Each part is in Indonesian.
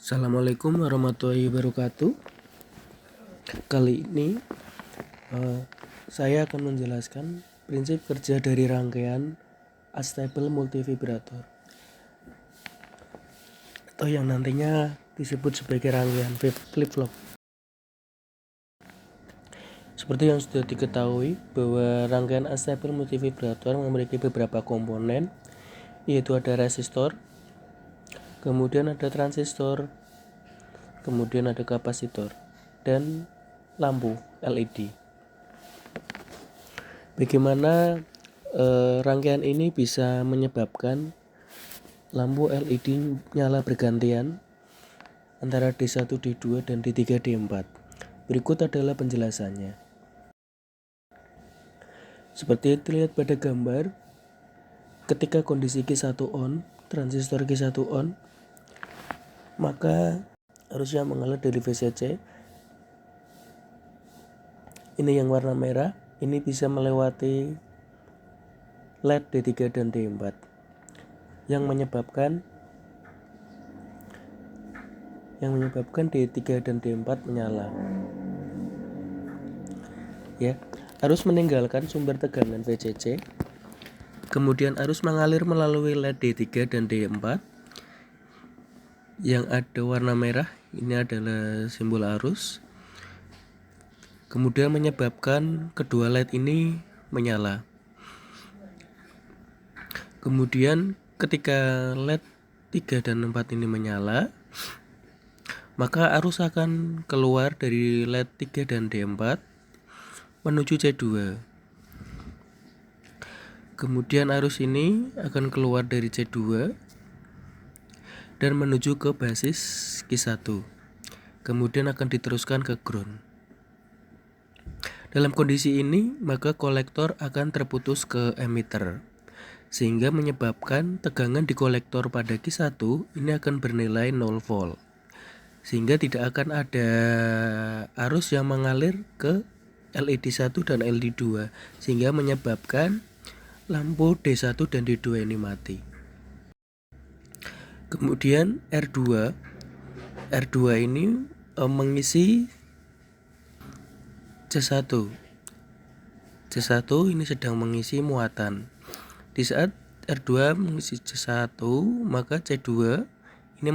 Assalamualaikum warahmatullahi wabarakatuh. Kali ini saya akan menjelaskan prinsip kerja dari rangkaian astable multivibrator atau yang nantinya disebut sebagai rangkaian flip-flop. Seperti yang sudah diketahui bahwa rangkaian astable multivibrator memiliki beberapa komponen, yaitu ada resistor, kemudian ada transistor, kemudian ada kapasitor, dan lampu LED. Bagaimana rangkaian ini bisa menyebabkan lampu LED nyala bergantian antara D1, D2, dan D3, D4. Berikut adalah penjelasannya. Seperti yang terlihat pada gambar, ketika kondisi Q1 on, transistor Q1 on, maka arusnya mengalir dari VCC. Ini yang warna merah, ini bisa melewati LED D3 dan D4 yang menyebabkan D3 dan D4 menyala. Ya, arus meninggalkan sumber tegangan VCC, kemudian arus mengalir melalui LED D3 dan D4 yang ada warna merah. Ini adalah simbol arus. Kemudian menyebabkan kedua LED ini menyala. Kemudian ketika LED 3 dan 4 ini menyala, maka arus akan keluar dari LED 3 dan D4 menuju C2. Kemudian arus ini akan keluar dari C2 dan menuju ke basis Q1. Kemudian akan diteruskan ke ground. Dalam kondisi ini, maka kolektor akan terputus ke emitter, sehingga menyebabkan tegangan di kolektor pada Q1 ini akan bernilai 0 volt, sehingga tidak akan ada arus yang mengalir ke LED 1 dan LED 2, sehingga menyebabkan lampu D1 dan D2 ini mati. Kemudian R2 ini mengisi C1 ini sedang mengisi muatan. Di saat R2 mengisi C1, maka C2 ini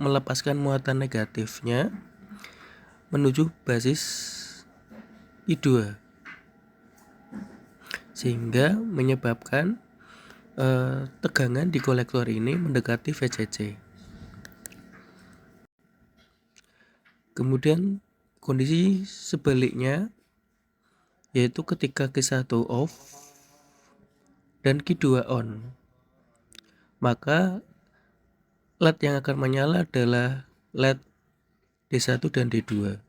melepaskan muatan negatifnya menuju basis I2, sehingga menyebabkan tegangan di kolektor ini mendekati VCC. Kemudian kondisi sebaliknya, yaitu ketika Q1 off dan Q2 on, maka LED yang akan menyala adalah LED D1 dan D2.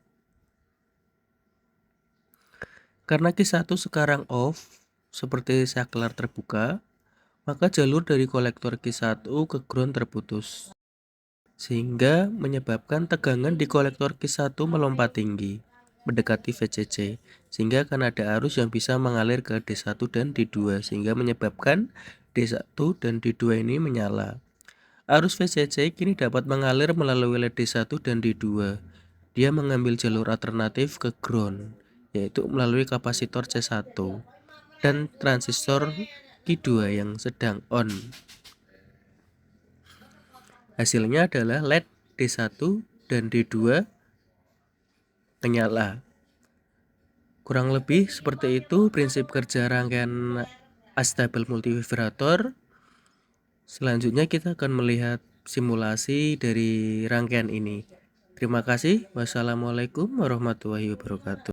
Karena Q1 sekarang off, seperti saklar terbuka, maka jalur dari kolektor Q1 ke ground terputus, sehingga menyebabkan tegangan di kolektor Q1 melompat tinggi mendekati VCC, sehingga akan ada arus yang bisa mengalir ke D1 dan D2, sehingga menyebabkan D1 dan D2 ini menyala. Arus VCC kini dapat mengalir melalui LED D1 dan D2. Dia mengambil jalur alternatif ke ground, yaitu melalui kapasitor C1 dan transistor Q2 yang sedang on. Hasilnya adalah LED D1 dan D2 menyala. Kurang lebih seperti itu prinsip kerja rangkaian astable multivibrator. Selanjutnya kita akan melihat simulasi dari rangkaian ini. Terima kasih. Wassalamualaikum warahmatullahi wabarakatuh.